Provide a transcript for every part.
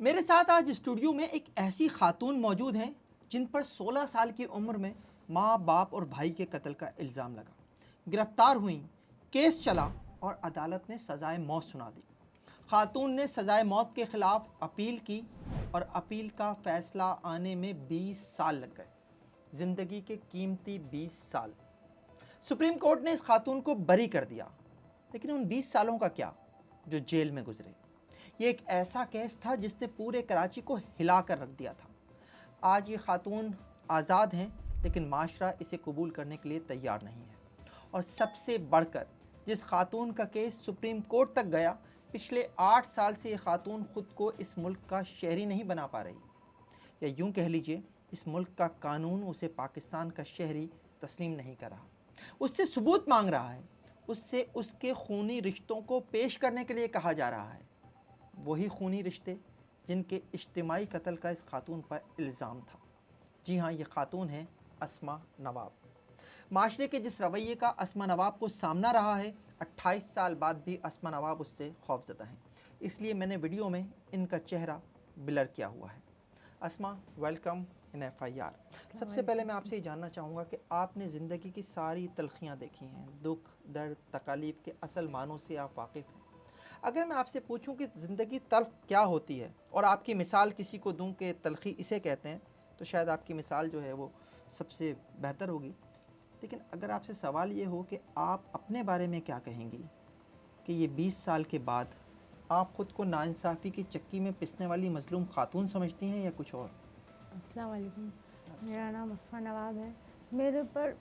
मेरे साथ आज स्टूडियो में एक ऐसी खातून मौजूद हैं जिन पर 16 साल की उम्र में माँ बाप और भाई के कत्ल का इल्ज़ाम लगा। गिरफ्तार हुई, केस चला और अदालत ने सज़ाए मौत सुना दी। खातून ने सज़ाए मौत के ख़िलाफ़ अपील की और अपील का फ़ैसला आने में 20 साल लग गए। ज़िंदगी के कीमती 20 साल। सुप्रीम कोर्ट ने इस खातून को बरी कर दिया, लेकिन उन 20 सालों का क्या जो जेल में गुजरे। ये एक ऐसा केस था जिसने पूरे कराची को हिला कर रख दिया था। आज ये खातून आज़ाद हैं, लेकिन माशरा इसे कबूल करने के लिए तैयार नहीं है। और सबसे बढ़कर जिस खातून का केस सुप्रीम कोर्ट तक गया, पिछले 8 साल से ये खातून ख़ुद को इस मुल्क का शहरी नहीं बना पा रही, या यूँ कह लीजिए इस मुल्क का कानून उसे पाकिस्तान का शहरी तस्लीम नहीं कर रहा। उससे सबूत मांग रहा है, उससे उसके खूनी रिश्तों को पेश करने के लिए कहा जा रहा है। वही खूनी रिश्ते जिनके इज्तिमाई कत्ल का इस खातून पर इल्ज़ाम था। जी हाँ, ये खातून है अस्मा नवाब। माशरे के जिस रवैये का अस्मा नवाब को सामना रहा है, 28 साल बाद भी अस्मा नवाब उससे खौफज़दा हैं। इसलिए मैंने वीडियो में इनका चेहरा ब्लर किया हुआ है। अस्मा, वेलकम इन FIR। सबसे पहले मैं आपसे ये जानना चाहूँगा कि आपने ज़िंदगी की सारी तलखियाँ देखी हैं, दुख, दर्द, तकालीफ के असल मानों से आप वाकिफ़ हैं। अगर मैं आपसे पूछूं कि ज़िंदगी तल्ख क्या होती है और आपकी मिसाल किसी को दूं कि तलखी इसे कहते हैं, तो शायद आपकी मिसाल जो है वो सबसे बेहतर होगी। लेकिन अगर आपसे सवाल ये हो कि आप अपने बारे में क्या कहेंगी कि ये 20 साल के बाद आप ख़ुद को नाइंसाफ़ी की चक्की में पिसने वाली मज़लूम खातून समझती हैं या कुछ और? अस्सलाम वालेकुम। मेरा नाम अस्मा नवाब है। मेरे पर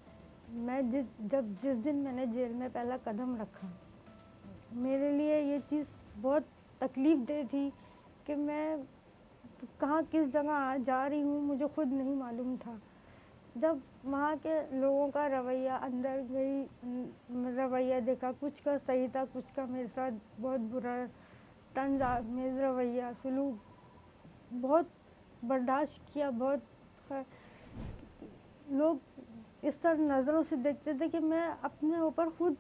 जिस दिन मैंने जेल में पहला कदम रखा, मेरे लिए ये चीज़ बहुत तकलीफ़ दे थी कि मैं कहाँ किस जगह जा रही हूँ, मुझे खुद नहीं मालूम था। जब वहाँ के लोगों का रवैया, अंदर गई रवैया देखा, कुछ का सही था, कुछ का मेरे साथ बहुत बुरा तंज़-आमेज़ रवैया, सलूक बहुत बर्दाश्त किया। बहुत लोग इस तरह नज़रों से देखते थे कि मैं अपने ऊपर खुद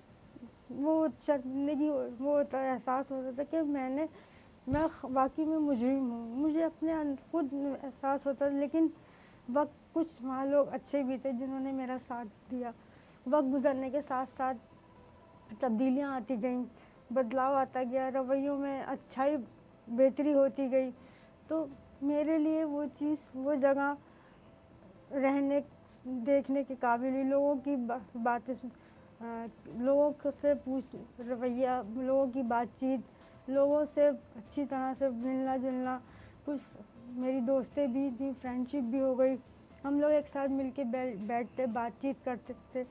वो शर्मिंदगी, वो होता है, एहसास होता था कि मैं वाकई में मुजरिम हूँ। मुझे अपने खुद एहसास होता था। लेकिन वक्त, कुछ वहाँ लोग अच्छे भी थे जिन्होंने मेरा साथ दिया। वक्त गुजरने के साथ साथ तब्दीलियाँ आती गईं, बदलाव आता गया, रवैयों में अच्छाई बेहतरी होती गई। तो मेरे लिए वो चीज़, वो जगह रहने देखने के काबिल हुई। लोगों की बातें लोगों से रवैया, लोगों की बातचीत, लोगों से अच्छी तरह से मिलना जुलना, कुछ मेरी दोस्तें भी थी, फ्रेंडशिप भी हो गई। हम लोग एक साथ मिलके बैठते बातचीत करते थे।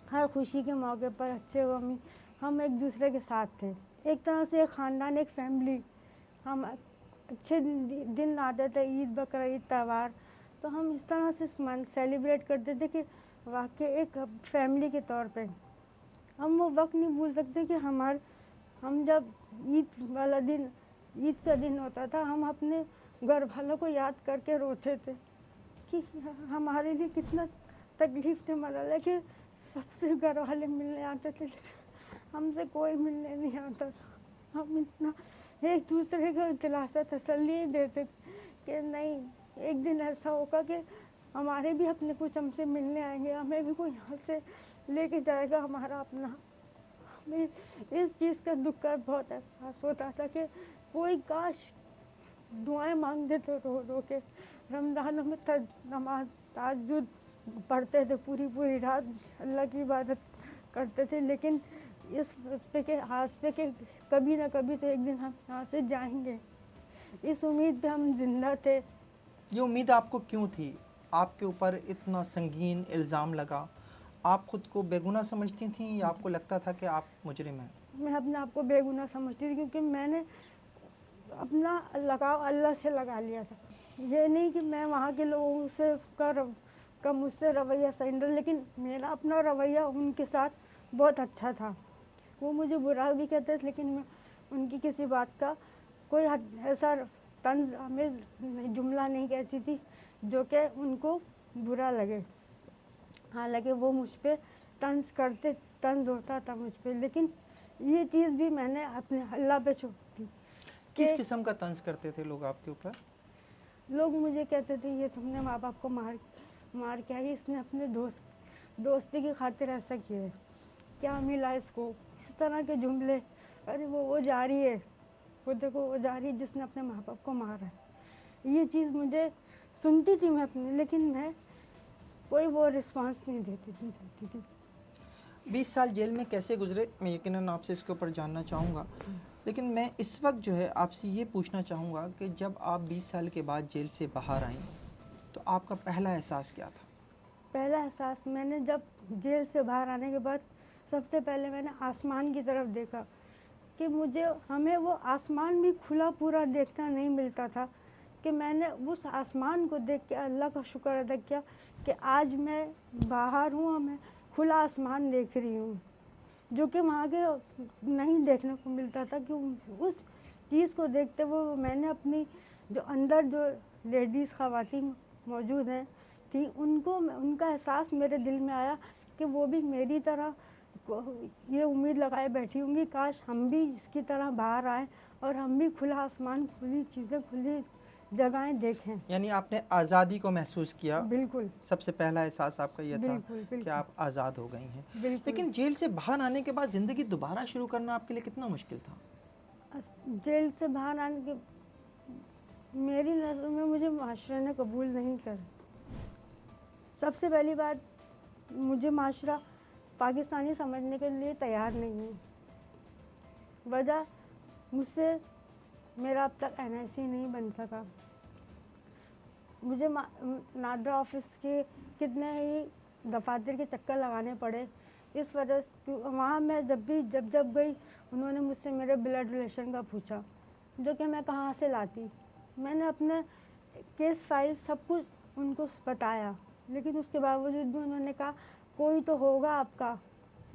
हर खुशी के मौके पर, अच्छे गमी, हम एक दूसरे के साथ थे। एक तरह से एक ख़ानदान, एक फैमिली। हम अच्छे दिन आते थे, ईद, बकरीद, त्यौहार, तो हम इस तरह से सेलिब्रेट करते थे कि वाकई एक फैमिली के तौर पे हम वो वक्त नहीं भूल सकते कि हम जब ईद वाला दिन, ईद का दिन होता था, हम अपने घर वालों को याद करके रोते थे कि हमारे लिए कितना तकलीफ़ थी। मरला कि सबसे घर वाले मिलने आते थे, लेकिन हमसे कोई मिलने नहीं आता था। हम इतना एक दूसरे को दिलासा, तसल्ली देते थे कि नहीं, एक दिन ऐसा होगा कि हमारे भी अपने कुछ हमसे मिलने आएंगे, हमें भी कोई यहाँ से लेके जाएगा हमारा अपना। हमें इस चीज़ का, दुख का बहुत एहसास होता था कि कोई काश दुआएं मांगते थे रो रो के। रमज़ानों में नमाज तहज्जुद पढ़ते थे, पूरी पूरी रात अल्लाह की इबादत करते थे। लेकिन इस पे के आस पे के कभी ना कभी तो एक दिन हम यहाँ से जाएंगे, इस उम्मीद पे हम जिंदा थे। ये उम्मीद आपको क्यों थी? आपके ऊपर इतना संगीन इल्ज़ाम लगा, आप ख़ुद को बेगुनाह समझती थीं या आपको लगता था कि आप मुजरिम हैं? मैं अपने आप को बेगुनाह समझती थी, क्योंकि मैंने अपना लगाव अल्लाह से लगा लिया था। ये नहीं कि मैं वहाँ के लोगों से का मुझसे रवैया सही नहीं, लेकिन मेरा अपना रवैया उनके साथ बहुत अच्छा था। वो मुझे बुरा भी कहते थे, लेकिन मैं उनकी किसी बात का कोई ऐसा तंज़ आमेज़ जुमला नहीं कहती थी जो कि उनको बुरा लगे। हालांकि वो मुझ पे तंज़ होता था मुझ पे, लेकिन ये चीज़ भी मैंने अपने अल्लाह पे छोड़ दी। किस किस्म का तंज करते थे लोग आपके ऊपर? लोग मुझे कहते थे ये तुमने माँ बाप को मार मार के आई, इसने अपने दोस्ती की खातिर ऐसा किया है, क्या मिला इसको, इस तरह के जुमले। अरे वो जा रही है, वो देखो वो जा रही है जिसने अपने माँ बाप को मारा है। ये चीज़ मुझे सुनती थी मैं अपने, लेकिन मैं कोई वो रिस्पांस नहीं देती थी। 20 साल जेल में कैसे गुजरे, मैं यकीनन आपसे इसके ऊपर जानना चाहूँगा, लेकिन मैं इस वक्त जो है आपसे ये पूछना चाहूँगा कि जब आप 20 साल के बाद जेल से बाहर आईं तो आपका पहला एहसास क्या था? पहला एहसास मैंने जब जेल से बाहर आने के बाद सबसे पहले मैंने आसमान की तरफ देखा कि हमें वो आसमान भी खुला पूरा देखना नहीं मिलता था, कि मैंने उस आसमान को देख के अल्लाह का शुक्र अदा किया कि आज मैं बाहर हूँ और मैं खुला आसमान देख रही हूँ, जो कि वहाँ के नहीं देखने को मिलता था। कि उस चीज़ को देखते हुए मैंने अपनी जो अंदर जो लेडीज़ ख़वातीन मौजूद हैं थी, उनका एहसास मेरे दिल में आया कि वो भी मेरी तरह ये उम्मीद लगाए बैठी होंगी, काश हम भी इसकी तरह बाहर आएँ और हम भी खुला आसमान, खुली चीज़ें, खुली जगहें देखें। यानी आपने आज़ादी को महसूस किया। बिल्कुल, सबसे पहला एहसास आपका ये था बिल्कुल, कि बिल्कुल, आप आज़ाद हो गई हैं। बिल्कुल। लेकिन जेल से बाहर आने के बाद ज़िंदगी दोबारा शुरू करना आपके लिए कितना मुश्किल था? जेल से बाहर आने के मेरी नज़र में मुझे माशरे ने कबूल नहीं करा। सबसे पहली बात, मुझे माशरा पाकिस्तानी समझने के लिए तैयार नहीं है। वजह, मुझसे मेरा अब तक NIC नहीं बन सका। मुझे नादरा ऑफिस के कितने ही दफातर के चक्कर लगाने पड़े। इस वजह से वहाँ मैं जब गई, उन्होंने मुझसे मेरे ब्लड रिलेशन का पूछा, जो कि मैं कहाँ से लाती। मैंने अपने केस फाइल सब कुछ उनको बताया, लेकिन उसके बावजूद भी उन्होंने कहा कोई तो होगा आपका।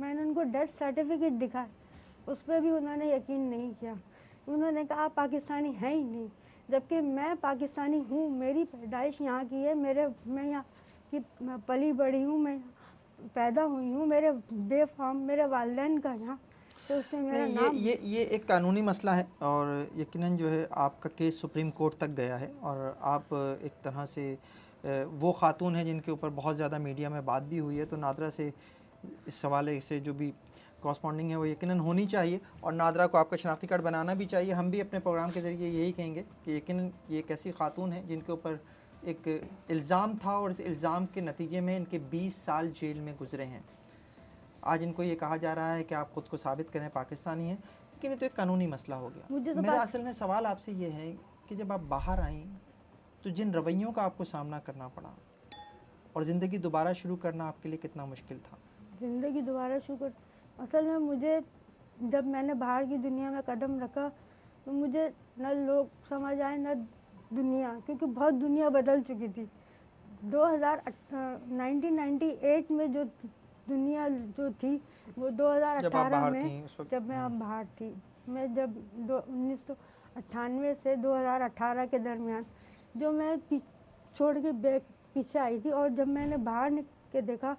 मैंने उनको डेथ सर्टिफिकेट दिखाया, उस पर भी उन्होंने यकीन नहीं किया। उन्होंने कहा आप पाकिस्तानी हैं ही नहीं, जबकि मैं पाकिस्तानी हूँ, मेरी पैदाइश यहाँ की है, मैं यहाँ की पली बड़ी हूँ, मैं पैदा हुई हूँ, मेरे बेफाम मेरे वालिदैन का यहाँ, तो उसने मेरा नहीं, नाम। ये एक कानूनी मसला है और यकीनन जो है आपका केस सुप्रीम कोर्ट तक गया है और आप एक तरह से वो खातून है जिनके ऊपर बहुत ज़्यादा मीडिया में बात भी हुई है, तो नादरा से इस हवाले से जो भी कॉरस्पॉन्डिंग है वो यकीनन होनी चाहिए और नादरा को आपका शनाख्ती कार्ड बनाना भी चाहिए। हम भी अपने प्रोग्राम के ज़रिए यही कहेंगे कि यकीनन ये एक ऐसी खातून है जिनके ऊपर एक इल्ज़ाम था और इस इल्ज़ाम के नतीजे में इनके 20 साल जेल में गुजरे हैं। आज इनको ये कहा जा रहा है कि आप ख़ुद को साबित करें पाकिस्तानी हैं, लेकिन ये तो एक कानूनी मसला हो गया। मेरा असल में सवाल आपसे ये है कि जब आप बाहर आईं तो जिन रवैयों का आपको सामना करना पड़ा और ज़िंदगी दोबारा शुरू करना आपके लिए कितना मुश्किल था? ज़िंदगी दोबारा शुरू, असल में मुझे जब मैंने बाहर की दुनिया में कदम रखा तो मुझे न लोग समझ आए न दुनिया, क्योंकि बहुत दुनिया बदल चुकी थी। 1998 में जो दुनिया जो थी वो 2018 में, जब मैं बाहर थी, मैं जब 1998 से 2018 के दरमियान जो मैं छोड़ के पीछे आई थी, और जब मैंने बाहर के देखा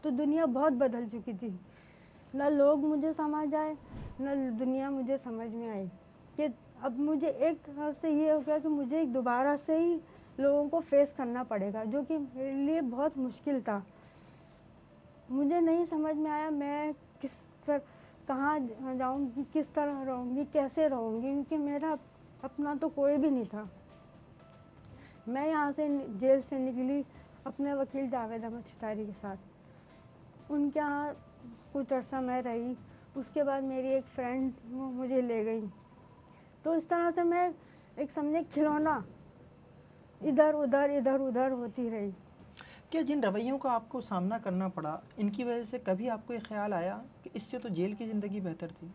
तो दुनिया बहुत बदल चुकी थी। न लोग मुझे समझ आए न दुनिया मुझे समझ में आई। कि अब मुझे एक तरह से ये हो गया कि मुझे दोबारा से ही लोगों को फेस करना पड़ेगा, जो कि मेरे लिए बहुत मुश्किल था। मुझे नहीं समझ में आया मैं किस तरह कहाँ जाऊँगी, किस तरह रहूँगी, कैसे रहूँगी, क्योंकि मेरा अपना तो कोई भी नहीं था। मैं यहाँ से जेल से निकली अपने वकील जावेद अहमद सितारी के साथ। उनके यहाँ कुछ अर्सा मैं रही, उसके बाद मेरी एक फ्रेंड वो मुझे ले गई। तो इस तरह से मैं एक समझे खिलौना इधर उधर होती रही। क्या जिन रवैयों का आपको सामना करना पड़ा, इनकी वजह से कभी आपको ये ख्याल आया कि इससे तो जेल की ज़िंदगी बेहतर थी?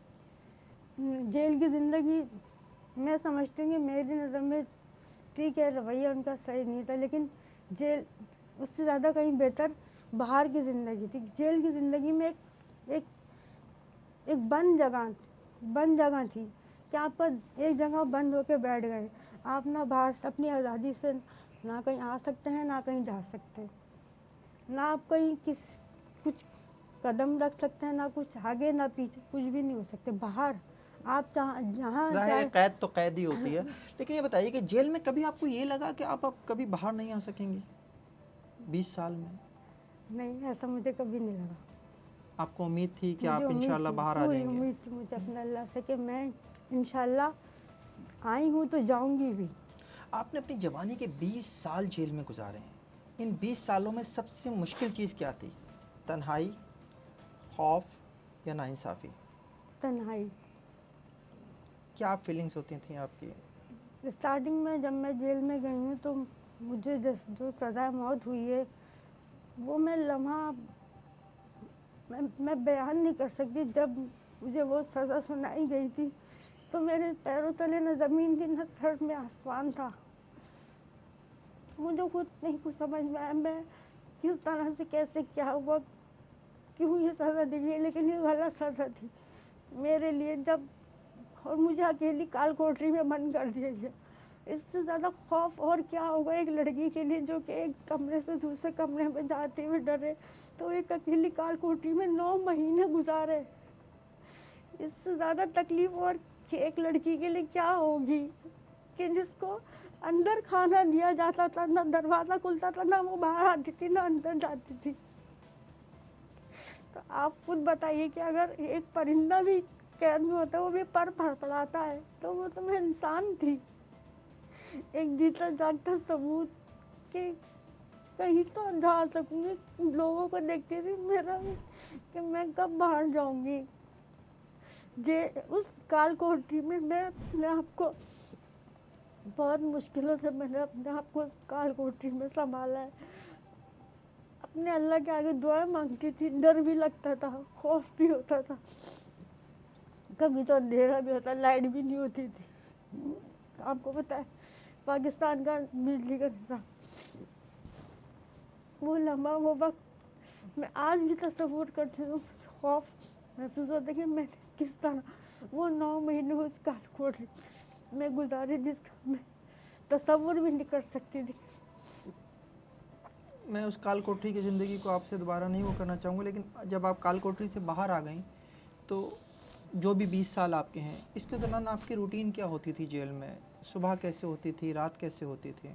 जेल की ज़िंदगी मैं समझती हूँ कि मेरी नज़र में ठीक है, रवैया उनका सही नहीं था, लेकिन जेल उससे ज़्यादा कहीं बेहतर बाहर की ज़िंदगी थी। जेल की ज़िंदगी में एक बंद जगह थी कि आप एक जगह बंद होकर बैठ गए। आप ना बाहर से अपनी आज़ादी से ना कहीं आ सकते हैं ना कहीं जा सकते, ना आप कहीं कुछ कदम रख सकते हैं, ना कुछ आगे ना पीछे, कुछ भी नहीं हो सकते। बाहर आप जहाँ ज़ाहिर है चाहे कैद तो कैद ही होती है, लेकिन ये बताइए कि जेल में कभी आपको ये लगा कि आप अब कभी बाहर नहीं आ सकेंगी 20 साल में? नहीं, ऐसा मुझे कभी नहीं लगा। आपको उम्मीद थी कि मुझे आप उम्मीद इंशाल्लाह थी, बाहर आ पूरी जाएंगे? उम्मीद थी मुझे अपने अल्लाह से कि मैं इंशाल्लाह आई हूँ तो जाऊँगी भी। आपने अपनी जवानी के 20 साल जेल में गुजारे हैं। इन 20 सालों में सबसे मुश्किल चीज़ क्या थी? तन्हाई, खौफ या नाइंसाफ़ी? तन्हाई। क्या फीलिंग्स होती थी आपकी? स्टार्टिंग में जब मैं जेल में गई हूँ तो मुझे जो सज़ा मौत हुई है वो मैं लम्हा मैं बयान नहीं कर सकती। जब मुझे वो सज़ा सुनाई गई थी तो मेरे पैरों तले न ज़मीन थी न सर में आसमान था। मुझे खुद नहीं कुछ समझ में आया मैं किस तरह से कैसे क्या हुआ, क्यों ये सज़ा दी गई, लेकिन ये गलत सज़ा थी मेरे लिए। जब और मुझे अकेली काल कोठरी में बंद कर दिया गया। इससे ज़्यादा खौफ और क्या होगा एक लड़की के लिए जो कि एक कमरे से दूसरे कमरे में जाते हुए डरे, तो एक अकेली काल कोठरी में 9 महीने गुजारे। इससे ज़्यादा तकलीफ और कि एक लड़की के लिए क्या होगी कि जिसको अंदर खाना दिया जाता था, ना दरवाज़ा खुलता था, ना वो बाहर आती थी, ना अंदर जाती थी। तो आप खुद बताइए कि अगर एक परिंदा भी कैद में होता है, वो भी पर फड़फड़ाता है, तो वो तो मैं इंसान थी, एक जीता जागता सबूत कि कहीं तो जा सकूंगी। लोगों को देखती थी मेरा भी कि मैं कब बाहर जाऊंगी। जे उस काल कोठरी में मैं अपने आप को बहुत मुश्किलों से मैंने अपने आप को उस काल कोठरी में संभाला है। अपने अल्लाह के आगे दुआ मांगती थी, डर भी लगता था, खौफ भी होता था, कभी तो अंधेरा भी होता, लाइट भी नहीं होती थी। आपको पता है पाकिस्तान का बिजली का निज़ाम, वो लम्हा वो वक्त मैं आज भी तस्वुर करती हूँ, खौफ महसूस होता है कि मैंने किस तरह वो 9 महीने उस काल कोठरी में गुजारे जिसका मैं तस्वुर भी नहीं कर सकती थी। मैं उस काल कोठरी की ज़िंदगी को आपसे दोबारा नहीं वो करना चाहूँगा, लेकिन जब आप काल कोठरी से बाहर आ गई तो जो भी 20 साल आपके हैं, इसके दौरान आपकी रूटीन क्या होती थी जेल में? सुबह कैसे होती थी, रात कैसे होती थी?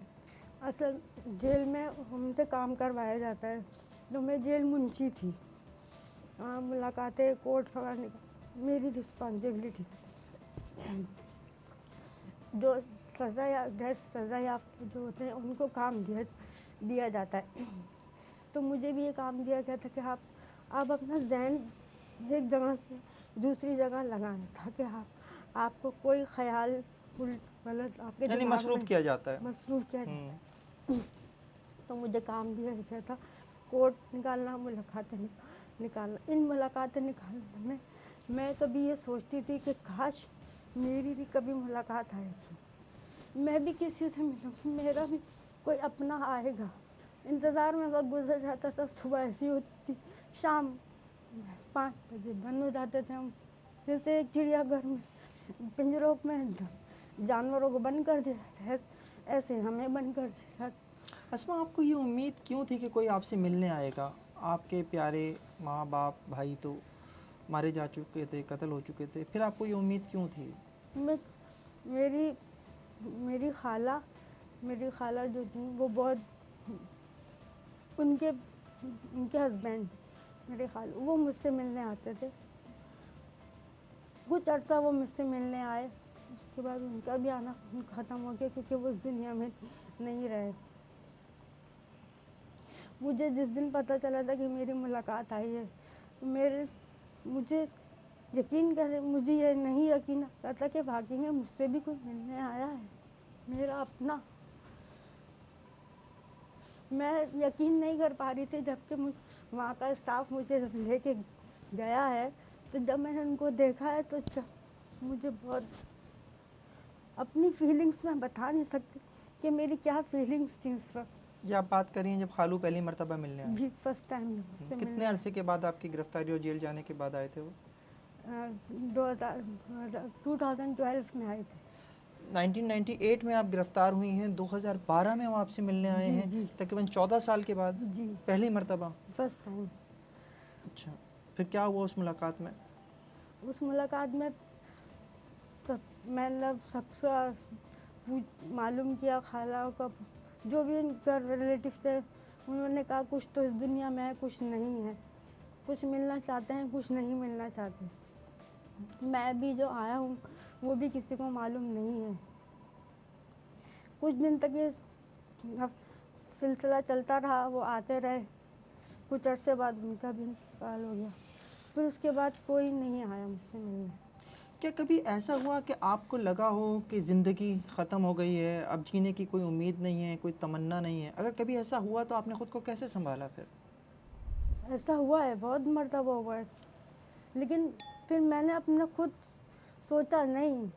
असल जेल में हमसे काम करवाया जाता है, तो मैं जेल मुंशी थी। मुलाकातें कोर्ट वगैरह मेरी रिस्पॉन्सिबिलिटी थी। जो सज़ा या गैर सज़ा याफ्ता जो होते हैं उनको काम दिया जाता है। तो मुझे भी ये काम दिया गया था कि आप अपना ज़हन एक जगह से दूसरी जगह लगाएं, ताकि आपको कोई ख्याल उल्ट गलत आपके यानी दिमाग मसरूफ़ में किया जाता है। मसरूफ़ किया जाता है। तो मुझे काम दिया गया था कोर्ट निकालना, मुलाकातें निकालना। इन मुलाकातें निकालने में मैं कभी ये सोचती थी कि काश मेरी भी कभी मुलाकात आएगी, मैं भी किसी से मिलूँगी, मेरा भी कोई अपना आएगा। इंतज़ार में वक्त गुजर जाता था, सुबह ऐसी होती थी, शाम 5 बजे बंद हो जाते थे हम। जैसे एक चिड़ियाघर में पिंजरों में जानवरों को बंद कर दिया जाता है, ऐसे हमें बंद कर दिया जाता। अस्मा, आपको ये उम्मीद क्यों थी कि कोई आपसे मिलने आएगा? आपके प्यारे माँ बाप भाई तो मारे जा चुके थे, कत्ल हो चुके थे, फिर आपको ये उम्मीद क्यों थी? मैं मेरी खाला जो थी वो बहुत उनके हस्बैंड मेरे खाला वो मुझसे मिलने आते थे। कुछ अर्सा वो मुझसे मिलने आए, उसके बाद उनका भी आना ख़त्म हो गया क्योंकि वो उस दुनिया में नहीं रहे। मुझे जिस दिन पता चला था कि मेरी मुलाकात आई है, मुझे यकीन करें, मुझे ये नहीं यकीन आता था कि वाकई में मुझसे भी कोई मिलने आया है, मेरा अपना। मैं यकीन नहीं कर पा रही थी, जबकि वहाँ का स्टाफ मुझे जब लेके गया है, तो जब मैंने उनको देखा है तो जब मुझे बहुत अपनी फीलिंग्स मैं बता नहीं सकती कि मेरी क्या फीलिंग्स थी उस वक्त। ये आप बात करिए जब खालू पहली मर्तबा मिलने आए? जी, फर्स्ट टाइम मुझसे कितने मिलने अरसे के बाद आपकी गिरफ्तारी और जेल जाने के बाद आए थे वो? 2012 में आए थे। 1998 में आप गिरफ्तार हुई हैं, 2012 में वो आपसे मिलने आए जी, हैं, जी। तकरीबन 14 साल के बाद जी, पहली मर्तबा। First time. अच्छा, फिर क्या हुआ उस मुलाकात में? उस मुलाकात में मैंने सबसे मालूम किया, खाला का जो भी उनका रिलेटिव थे, उन्होंने कहा कुछ तो इस दुनिया में है, कुछ नहीं है, कुछ मिलना चाहते हैं, कुछ नहीं मिलना चाहते। मैं भी जो आया हूँ वो भी किसी को मालूम नहीं है। कुछ दिन तक ये सिलसिला चलता रहा, वो आते रहे, कुछ अरसे बाद उनका भी इंतकाल हो गया। फिर उसके बाद कोई नहीं आया मुझसे मिलने। क्या कभी ऐसा हुआ कि आपको लगा हो कि ज़िंदगी ख़त्म हो गई है, अब जीने की कोई उम्मीद नहीं है, कोई तमन्ना नहीं है? अगर कभी ऐसा हुआ तो आपने ख़ुद को कैसे संभाला फिर? ऐसा हुआ है, बहुत मर्तबा हुआ है, लेकिन फिर मैंने अपना खुद सोचा, नहीं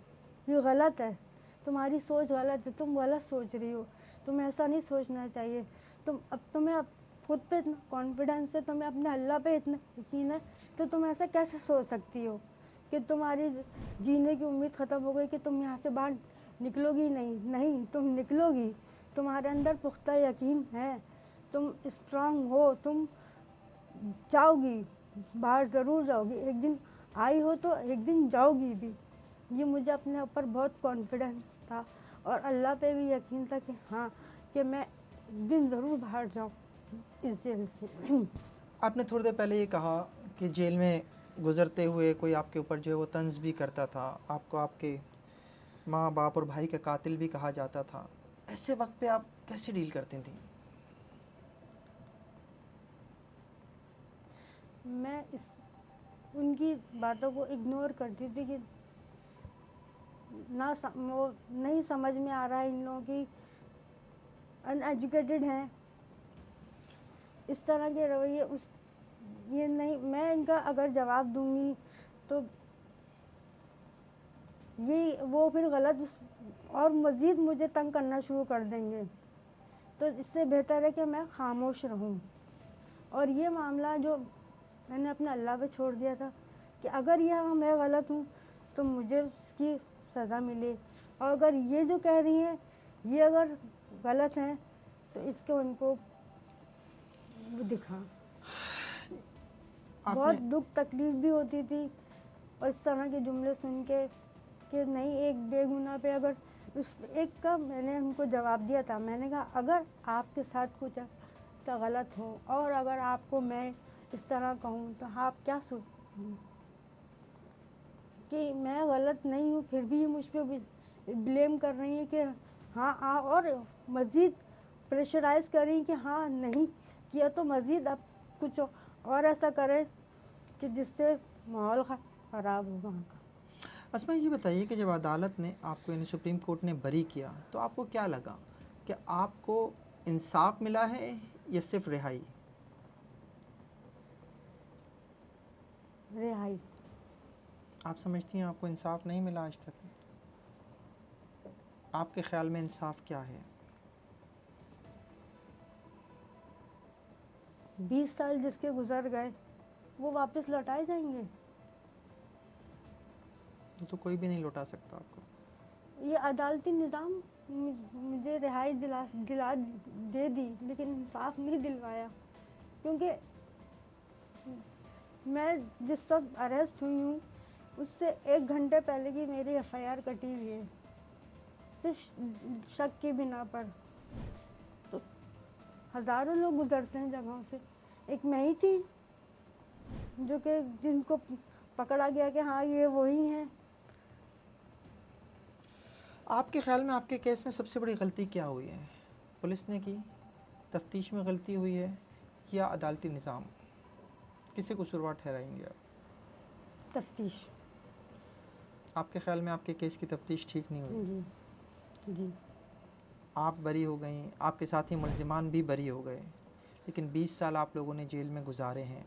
ये गलत है, तुम्हारी सोच गलत है, तुम गलत सोच रही हो, तुम्हें ऐसा नहीं सोचना चाहिए। तुम्हें अब खुद पे इतना कॉन्फिडेंस है, तुम्हें अपने अल्लाह पे इतना यकीन है, तो तुम ऐसा कैसे सोच सकती हो कि तुम्हारी जीने की उम्मीद ख़त्म हो गई, कि तुम यहाँ से बाहर निकलोगी नहीं? नहीं, तुम निकलोगी, तुम्हारे अंदर पुख्ता यकीन है, तुम स्ट्रांग हो, तुम जाओगी, बाहर ज़रूर जाओगी, एक दिन आई हो तो एक दिन जाओगी भी। ये मुझे अपने ऊपर बहुत कॉन्फिडेंस था और अल्लाह पे भी यकीन था कि हाँ, कि मैं एक दिन ज़रूर बाहर जाऊँ इस जेल से। आपने थोड़ी देर पहले ये कहा कि जेल में गुज़रते हुए कोई आपके ऊपर जो है वो तंज़ भी करता था, आपको आपके माँ बाप और भाई का कातिल भी कहा जाता था। ऐसे वक्त पे आप कैसे डील करती थी? मैं उनकी बातों को इग्नोर करती थी कि वो नहीं समझ में आ रहा है, इन लोगों की अनएजुकेटेड हैं, इस तरह के रवैये ये नहीं, मैं इनका अगर जवाब दूंगी तो ये वो फिर गलत और मज़ीद मुझे तंग करना शुरू कर देंगे, तो इससे बेहतर है कि मैं खामोश रहूं। और ये मामला जो मैंने अपने अल्लाह पे छोड़ दिया था कि अगर यह मैं गलत हूँ तो मुझे उसकी सज़ा मिले, और अगर ये जो कह रही हैं ये अगर गलत हैं तो इसको उनको वो दिखा। बहुत दुख तकलीफ़ भी होती थी और इस तरह के जुमले सुन के कि नहीं, एक बेगुनाह पे अगर उस एक का मैंने उनको जवाब दिया था, मैंने कहा अगर आपके साथ कुछ ऐसा गलत हो और अगर आपको मैं इस तरह कहूँ तो आप क्या सोचेंगे कि मैं गलत नहीं हूँ, फिर भी ये मुझ पर ब्लेम कर रही है कि हाँ और मज़ीद प्रेशराइज़ कर रही कि हाँ नहीं किया तो मज़ीद अब कुछ और ऐसा करें कि जिससे माहौल ख़राब हो वहाँ का। अस्मा, ये बताइए कि जब अदालत ने आपको यानी सुप्रीम कोर्ट ने बरी किया तो आपको क्या लगा कि आपको इंसाफ मिला है या सिर्फ रिहाई? रिहाई। आप समझती हैं आपको इंसाफ नहीं मिला आज तक? आपके ख्याल में इंसाफ क्या है? 20 साल जिसके गुजर गए वो वापस लौटाए जाएंगे? तो कोई भी नहीं लौटा सकता आपको। ये अदालती निज़ाम मुझे रिहाई दिला दे दी, लेकिन इंसाफ नहीं दिलवाया, क्योंकि मैं जिस वक्त अरेस्ट हुई हूँ उससे 1 घंटे पहले की मेरी FIR कटी हुई है, सिर्फ शक की बिना पर। तो हज़ारों लोग गुजरते हैं जगहों से, एक मैं ही थी जो कि जिनको पकड़ा गया कि हाँ ये वही हैं। आपके ख्याल में आपके केस में सबसे बड़ी गलती क्या हुई है? पुलिस ने की, तफ्तीश में गलती हुई है, या अदालती निज़ाम? किसे कसूरवार ठहराएंगे आप? तफ्तीश। आपके ख्याल में आपके केस की तफ्तीश ठीक नहीं हुई? जी। आप बरी हो गई, आपके साथी मुलजिमान भी बरी हो गए, लेकिन 20 साल आप लोगों ने जेल में गुजारे हैं,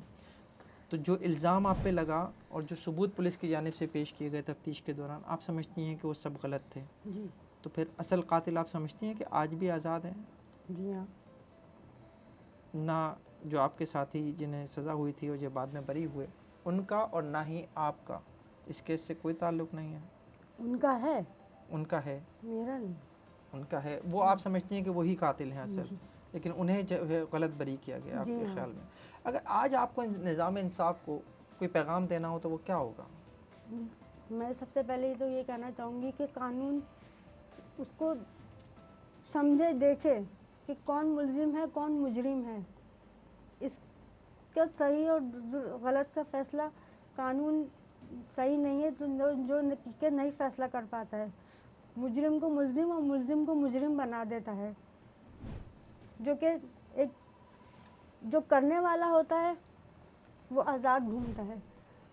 तो जो इल्ज़ाम आप पे लगा और जो सबूत पुलिस की जानिब से पेश किए गए तफ्तीश के दौरान, आप समझती हैं कि वो सब गलत थे? जी। तो फिर असल कातिल आप समझती हैं कि आज भी आज़ाद हैं? जी हाँ। ना जो आपके साथी जिन्हें सज़ा हुई थी और जो बाद में बरी हुए, उनका और ना ही आपका इस केस से कोई ताल्लुक़ नहीं है? उनका है। उनका है? मेरा नहीं। उनका है। वो आप समझती हैं कि वही कातिल हैं असल, लेकिन उन्हें जो है गलत बरी किया गया आपके हाँ। ख्याल में। अगर आज आपको निज़ाम इंसाफ को कोई पैगाम देना हो तो वो क्या होगा? मैं सबसे पहले तो ये कहना चाहूँगी कि कानून उसको समझे, देखे कि कौन मुलजिम है, कौन मुजरिम है। इसका सही और गलत का फैसला कानून सही नहीं है तो जो नहीं फैसला कर पाता है, मुजरिम को मुलजिम और मुलजिम को मुजरिम बना देता है। जो कि एक जो करने वाला होता है वो आज़ाद घूमता है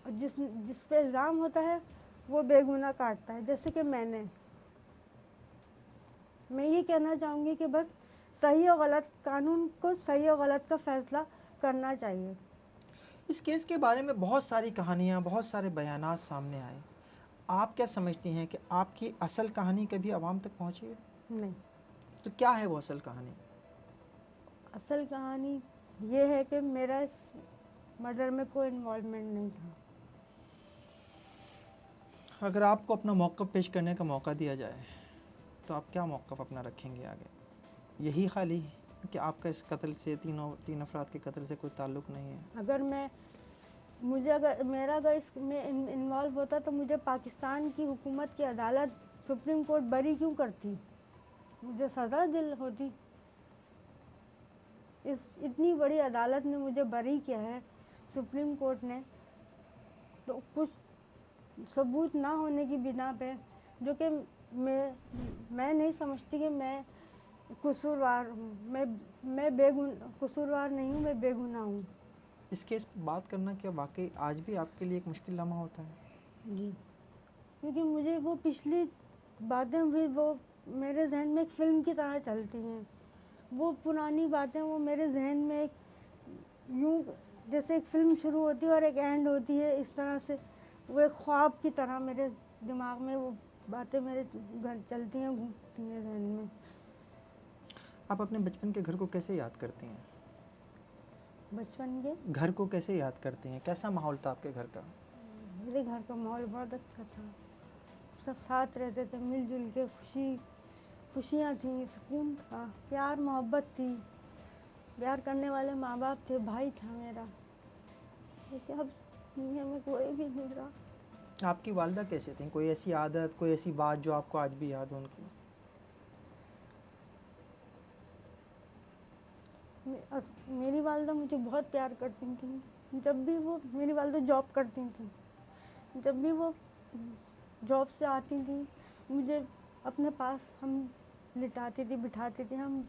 और जिस पे इल्ज़ाम होता है वो बेगुनाह काटता है। जैसे कि मैं ये कहना चाहूँगी कि बस सही और गलत, कानून को सही और गलत का फैसला करना चाहिए। इस केस के बारे में बहुत सारी कहानियाँ, बहुत सारे बयानात सामने आए। आप क्या समझती हैं कि आपकी असल कहानी कभी आवाम तक पहुँची है? नहीं, तो क्या है वो असल कहानी? असल कहानी ये है कि मेरा इस मर्डर में कोई इन्वॉल्वमेंट नहीं था। अगर आपको अपना मौक़िफ़ पेश करने का मौका दिया जाए तो आप क्या मौक़िफ़ अपना रखेंगे आगे? यही खाली कि आपका इस कत्ल से तीन अफराद के कत्ल से कोई ताल्लुक़ नहीं है? अगर मेरा अगर इसमें इन्वॉल्व होता तो मुझे पाकिस्तान की हुकूमत की अदालत, सुप्रीम कोर्ट बरी क्यों करती? मुझे सज़ा दिल होती। इतनी बड़ी अदालत ने मुझे बरी किया है, सुप्रीम कोर्ट ने, तो कुछ सबूत ना होने की बिना पे, जो कि मैं नहीं समझती कि मैं कसूरवार हूँ। मैं कसूरवार नहीं हूँ, मैं बेगुनाह हूँ। इस केस पर बात करना क्या वाकई आज भी आपके लिए एक मुश्किल लम्हा होता है? जी, क्योंकि मुझे वो पिछली बातें भी वो मेरे जहन में एक फ़िल्म की तरह चलती हैं। वो पुरानी बातें वो मेरे जहन में एक यूँ जैसे एक फ़िल्म शुरू होती है और एक एंड होती है, इस तरह से वो एक ख्वाब की तरह मेरे दिमाग में वो बातें मेरे चलती हैं, घूमती हैं जहन में। आप अपने बचपन के घर को कैसे याद करती हैं? बचपन के घर को कैसे याद करती हैं? कैसा माहौल था आपके घर का? मेरे घर का माहौल बहुत अच्छा था। सब साथ रहते थे, मिलजुल के, खुशियाँ थी, सुकून था, प्यार मोहब्बत थी, प्यार करने वाले माँ बाप थे, भाई था मेरा। लेकिन अब दुनिया में कोई भी नहीं रहा। आपकी वालिदा कैसे थीं? कोई ऐसी आदत, कोई ऐसी बात जो आपको आज भी याद हो उनकी? मेरी वालिदा मुझे बहुत प्यार करती थी। जब भी वो मेरी वालिदा जॉब करती थी, जब भी वो जॉब से आती थी, मुझे अपने पास हम लिटाती थी, बिठाती थी। हम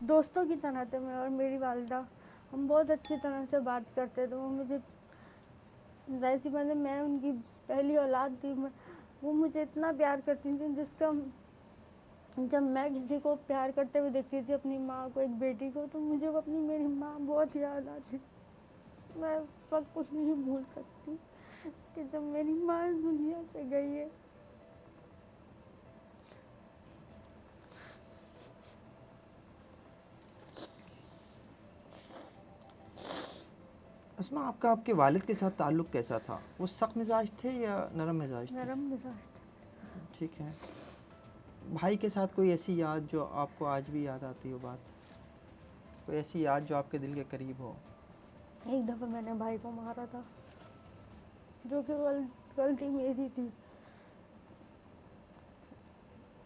दोस्तों की तरह थे, मैं और मेरी वालिदा। हम बहुत अच्छी तरह से बात करते थे। वो मुझे, ज़ाहिर सी बात है, मैं उनकी पहली औलाद थी। वो मुझे इतना प्यार करती थी जिसका जब मैं किसी को प्यार करते हुए देखती थी, अपनी माँ को, एक बेटी को, तो मुझे वो मेरी माँ बहुत याद आती। मैं उस वक्त कुछ नहीं भूल सकती कि जब मेरी माँ इस दुनिया से गई है। अस्मा, आपका आपके वालिद के साथ ताल्लुक़ कैसा था? वो सख्त मिजाज थे या नरम मिजाज थे? नरम मिजाज थे। ठीक है। भाई के साथ कोई ऐसी याद जो आपको आज भी याद आती हो बात? कोई ऐसी याद जो आपके दिल के करीब हो? एक दफ़ा मैंने भाई को मारा था, जो कि गलती मेरी थी।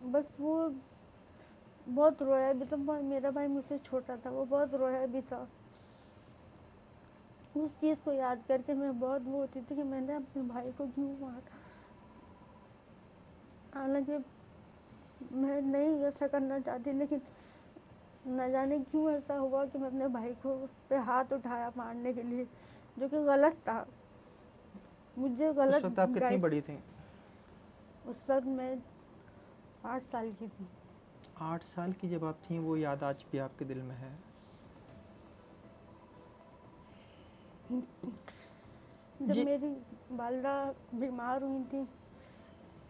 बस वो बहुत रोया भी था। मेरा भाई मुझसे छोटा था, वो बहुत रोया भी था। उस चीज़ को याद करके मैं बहुत वो होती थी कि मैंने अपने भाई को क्यों मारा। हालांकि मैं नहीं ऐसा करना चाहती, लेकिन न जाने क्यों ऐसा हुआ कि मैं अपने भाई को पे हाथ उठाया मारने के लिए, जो कि गलत था। मुझे गलत उस वक्त आप कितनी गाइड। बड़ी थी? उस वक्त मैं 8 साल की थी। 8 साल की जब आप थीं, वो याद आज भी आपके दिल में है? जब जी। मेरी वालिदा बीमार हुई थी,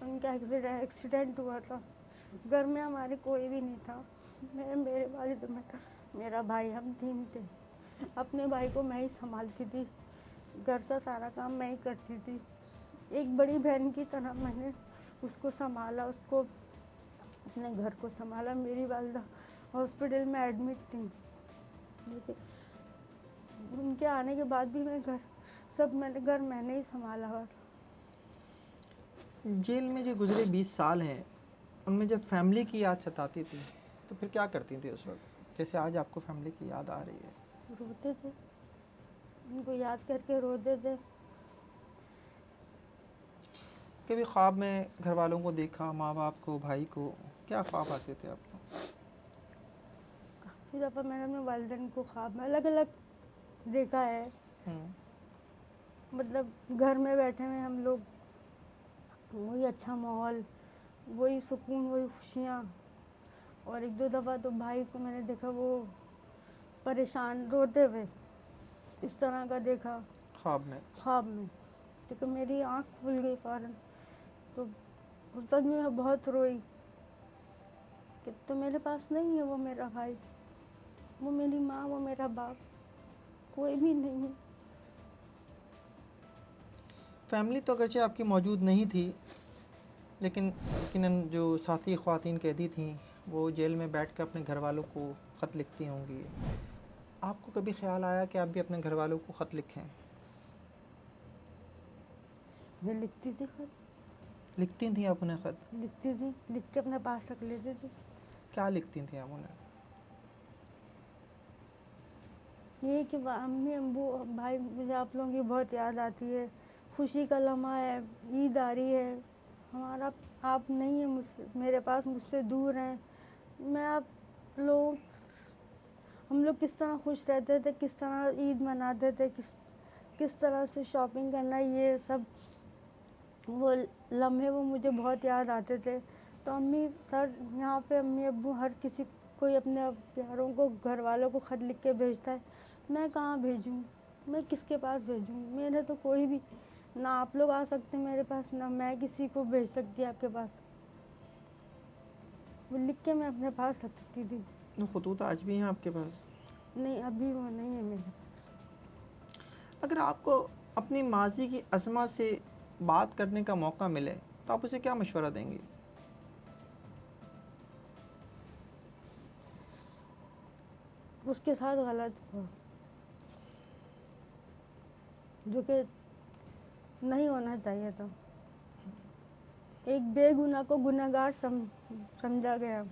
उनका एक्सीडेंट हुआ था, घर में हमारे कोई भी नहीं था। मैं, मेरे वालिद, मेरा भाई, हम 3 थे। अपने भाई को मैं ही संभालती थी, घर का सारा काम मैं ही करती थी। एक बड़ी बहन की तरह मैंने उसको संभाला, उसको, अपने घर को संभाला। मेरी वालिदा हॉस्पिटल में एडमिट थी, लेकिन उनके आने के बाद भी मैंने घर मैंने ही संभाला हुआ था। जेल में जो गुजरे 20 साल हैं, उनमें जब फैमिली की याद सताती थी, तो फिर क्या करती थी उस वक़्त? जैसे आज आपको फैमिली की याद आ रही है। रोते थे, उनको याद करके रोते थे। कभी ख्वाब में घरवालों को देखा, माँ-बाप को, भाई को, क्या ख्वाब आते थे आपको? फिर दफ़ा मैंने अपने वालिदैन को ख्वाब में अलग-अलग देखा है। हुँ, मतलब घर में बैठे हुए हम लोग, वही अच्छा माहौल, वही सुकून, वही खुशियाँ। और 1-2 दफ़ा तो भाई को मैंने देखा वो परेशान रोते हुए, इस तरह का देखा ख्वाब में। ख्वाब में। तो मेरी आँख खुल गई फ़ौरन, तो उस वक़्त में मैं बहुत रोई कि तो मेरे पास नहीं है वो मेरा भाई, वो मेरी माँ, वो मेरा बाप, कोई भी नहीं है। फैमिली तो अगरचे आपकी मौजूद नहीं थी, लेकिन यकीनन जो साथी ख़वातीन कैदी थीं, वो जेल में बैठ कर अपने घरवालों को ख़त लिखती होंगी। आपको कभी ख़्याल आया कि आप भी अपने घरवालों को ख़त लिखें? मैं लिखती थी खुद, लिखती थीं आप उन्हें ख़त? लिखती थी, लिख के अपने पास रख लेती थी। क्या लिखती थीं आप उन्हें? ये कि अम्मी, अब्बू, भाई, मुझे आप लोगों की बहुत याद आती है, खुशी का लम्हा है, ईद आ रही है, हमारा आप नहीं है मुझसे, मेरे पास, मुझसे दूर हैं। मैं आप लोग हम लोग किस तरह खुश रहते थे, किस तरह ईद मनाते थे, किस तरह से शॉपिंग करना, ये सब वो लम्हे वो मुझे बहुत याद आते थे। तो अम्मी सर यहाँ पे अम्मी अब्बू हर किसी कोई अपने प्यारों को, घर वालों को ख़त लिख के भेजता है, मैं कहाँ भेजूँ, मैं किसके पास भेजूँ? मेरे तो कोई भी, ना आप लोग आ सकते मेरे पास, ना मैं किसी को भेज सकती आपके पास। वो लिख के मैं अपने पास रखती थी। वो ख़ुतूत आज भी हैं आपके पास? नहीं, अभी वो नहीं है मेरे पास। अगर आपको अपनी माज़ी की अज़मा से बात करने का मौका मिले, तो आप उसे क्या मशवरा देंगी? उसके साथ गलत हुआ, जो कि नहीं होना चाहिए था। एक बेगुनाह को गुनहगार समझा गया।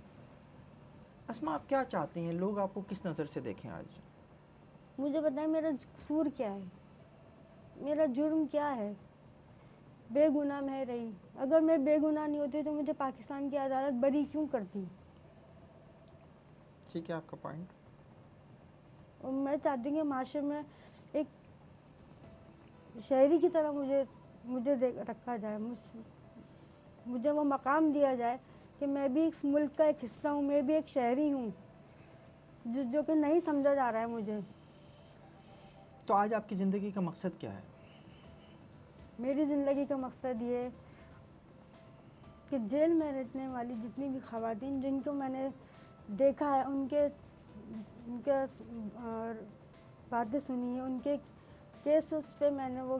अस्मा, आप क्या चाहती हैं? लोग आपको किस नज़र से देखें आज? मुझे बताएं मेरा कसूर क्या है, मेरा जुर्म क्या है? बेगुनाह मैं रही, अगर मैं बेगुनाह नहीं होती तो मुझे पाकिस्तान की अदालत बरी क्यों करती? ठीक है आपका पॉइंट। और मैं चाहती हूँ कि माशरे में एक शहरी की तरह मुझे रखा जाए, मुझे वो मकाम दिया जाए कि मैं भी इस मुल्क का एक हिस्सा हूँ, मैं भी एक शहरी हूँ, जो कि नहीं समझा जा रहा है मुझे। तो आज आपकी ज़िंदगी का मकसद क्या है? मेरी ज़िंदगी का मकसद ये कि जेल में रहने वाली जितनी भी ख़वातीन जिनको मैंने देखा है, उनके उनके बातें सुनी है, उनके केस उस पे मैंने वो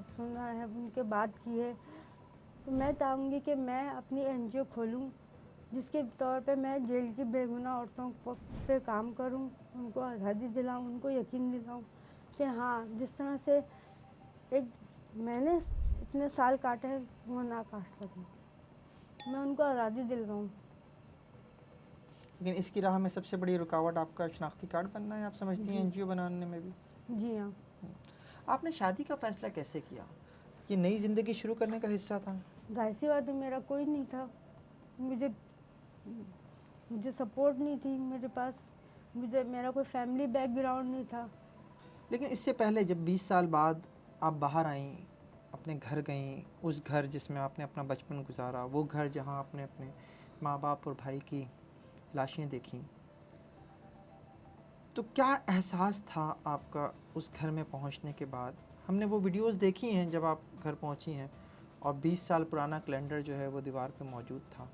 सुना है, उनके बात की है। तो मैं चाहूँगी कि मैं अपनी एनजीओ खोलूँ, जिसके तौर पे मैं जेल की बेगुनाह औरतों पे काम करूँ, उनको आज़ादी दिलाऊँ, उनको यकीन दिलाऊँ कि हाँ, जिस तरह से एक मैंने इतने साल काटे हैं वो ना काट सकूँ, मैं उनको आज़ादी दिलवाऊँ। लेकिन इसकी राह में सबसे बड़ी रुकावट आपका शनाख्ती कार्ड बनना है, आप समझती हैं, जी, एनजीओ बनाने में भी? जी हाँ। आपने शादी का फ़ैसला कैसे किया? ये नई ज़िंदगी शुरू करने का हिस्सा था? जाहिर सी बात है, मेरा कोई नहीं था, मुझे मुझे सपोर्ट नहीं थी मेरे पास, मेरा कोई फैमिली बैकग्राउंड नहीं था। लेकिन इससे पहले जब 20 साल बाद आप बाहर आईं, अपने घर गईं, उस घर जिसमें आपने अपना बचपन गुजारा, वो घर जहाँ आपने अपने माँ बाप और भाई की लाशें देखीं, तो क्या एहसास था आपका उस घर में पहुंचने के बाद? हमने वो वीडियोस देखी हैं जब आप घर पहुंची हैं, और 20 साल पुराना कैलेंडर जो है वो दीवार पे मौजूद था।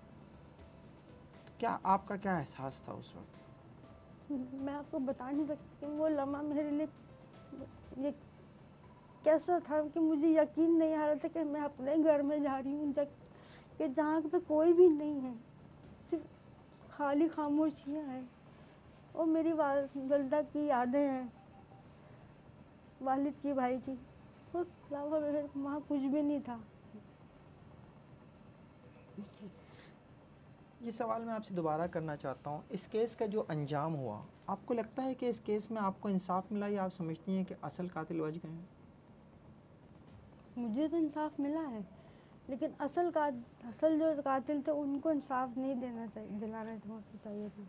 तो क्या आपका क्या एहसास था उस वक्त? मैं आपको बता नहीं सकती कि वो लम्हा मेरे लिए ये कैसा था कि मुझे यकीन नहीं आ रहा था कि मैं अपने घर में जा रही हूँ, कि जहाँ पे कोई भी नहीं है, सिर्फ खाली खामोशियाँ हैं और मेरी वालिदा की यादें हैं, वालिद की, भाई की। उसके अलावा मेरे वहाँ कुछ भी नहीं था। ये सवाल मैं आपसे दोबारा करना चाहता हूँ, इस केस का जो अंजाम हुआ, आपको लगता है कि इस केस में आपको इंसाफ मिला या आप समझती हैं कि असल कातिल बच गए हैं? मुझे तो इंसाफ मिला है, लेकिन असल जो कातिल थे उनको इंसाफ नहीं दिलाना चाहिए था।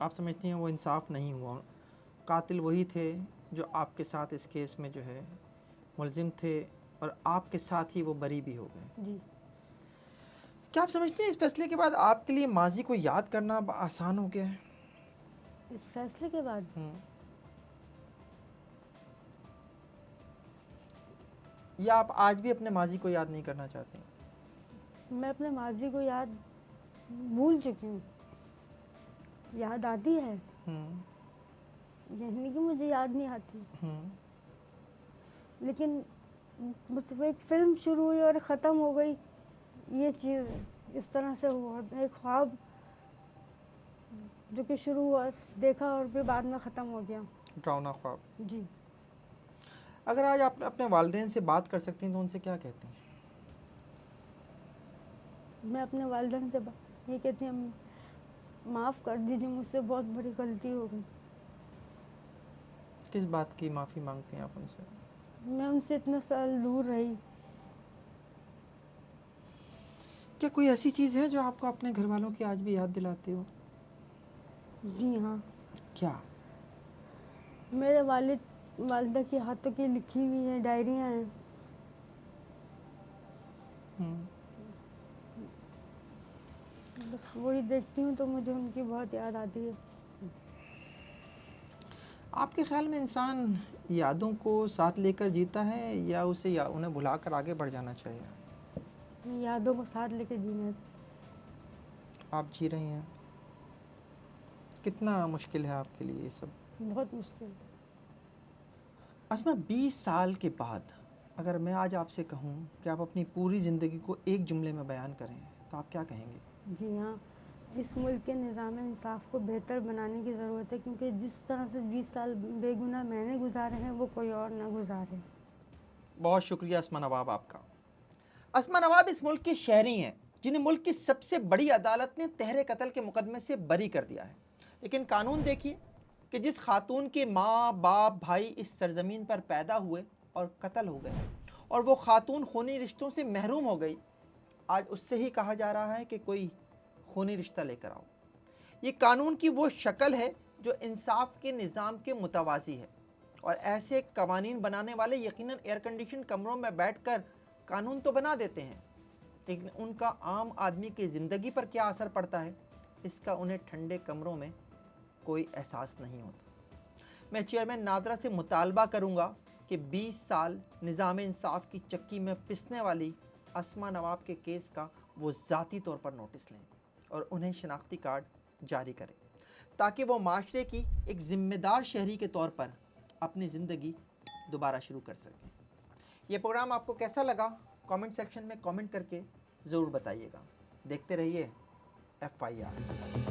आप समझती हैं वो इंसाफ नहीं हुआ, कातिल वही थे जो आपके साथ इस केस में जो है मुलजिम थे और आपके साथ ही वो बरी भी हो गए। जी। क्या आप समझते हैं इस फैसले के बाद आपके लिए माजी को याद करना अब आसान हो गया है? इस फैसले के बाद या आप आज भी अपने माजी को याद नहीं करना चाहते हैं? मैं अपने माजी को याद भूल चुकी हूँ। याद आती है, यही नहीं कि मुझे याद नहीं आती, लेकिन बस वो एक फिल्म शुरू हुई और ख़त्म हो गई। ये चीज़ इस तरह से हुआ, एक ख्वाब जो कि शुरू हुआ, देखा और फिर बाद में ख़त्म हो गया। डरावना ख्वाब। जी। अगर आज आप अपने वालिदैन से बात कर सकती हैं तो उनसे क्या कहती हैं? मैं अपने वालिदैन से ये कहती हूँ, माफ़ कर दीजिए, मुझसे बहुत बड़ी गलती हो गई। किस बात की माफ़ी मांगती हैं आप उनसे? मैं उनसे इतने साल दूर रही। क्या कोई ऐसी चीज़ है जो आपको अपने घर वालों की आज भी याद दिलाती हो? जी हाँ। क्या? मेरे वालिदा की हाथों की लिखी हुई है डायरियाँ हैं। बस वही देखती हूँ तो मुझे उनकी बहुत याद आती है। आपके ख्याल में इंसान यादों को साथ लेकर जीता है या उन्हें भुलाकर आगे बढ़ जाना चाहिए? यादों को साथ लेकर जीना चाहिए। आप जी रही हैं, कितना मुश्किल है आपके लिए ये सब? बहुत मुश्किल। अस्मा, 20 साल के बाद अगर मैं आज आपसे कहूँ कि आप अपनी पूरी ज़िंदगी को एक जुमले में बयान करें तो आप क्या कहेंगे? जी हाँ, इस मुल्क के निज़ाम इंसाफ को बेहतर बनाने की ज़रूरत है, क्योंकि जिस तरह से 20 साल बेगुनाह मैंने गुजारे हैं वो कोई और ना गुजारे। बहुत शुक्रिया अस्मा नवाब आपका। अस्मा नवाब इस मुल्क के शहरी हैं जिन्हें मुल्क की सबसे बड़ी अदालत ने तहरे कत्ल के मुकदमे से बरी कर दिया है, लेकिन कानून देखिए कि जिस खातून के माँ बाप भाई इस सरजमीन पर पैदा हुए और कत्ल हो गए और वो खातून खूनी रिश्तों से महरूम हो गई, आज उससे ही कहा जा रहा है कि कोई खूनी रिश्ता लेकर आओ। ये कानून की वो शक्ल है जो इंसाफ के निज़ाम के मुतवाज़ी है, और ऐसे कवानीन बनाने वाले यकीनन एयर कंडीशन कमरों में बैठकर कानून तो बना देते हैं, लेकिन उनका आम आदमी की ज़िंदगी पर क्या असर पड़ता है इसका उन्हें ठंडे कमरों में कोई एहसास नहीं होता। मैं चेयरमैन नादरा से मुतालबा करूंगा कि 20 साल निज़ाम इंसाफ की चक्की में पिसने वाली अस्मा नवाब के केस का वो ज़ाती तौर पर नोटिस लें और उन्हें शनाख्ती कार्ड जारी करें, ताकि वो माशरे की एक ज़िम्मेदार शहरी के तौर पर अपनी ज़िंदगी दोबारा शुरू कर सकें। ये प्रोग्राम आपको कैसा लगा कमेंट सेक्शन में कमेंट करके ज़रूर बताइएगा। देखते रहिए FIR।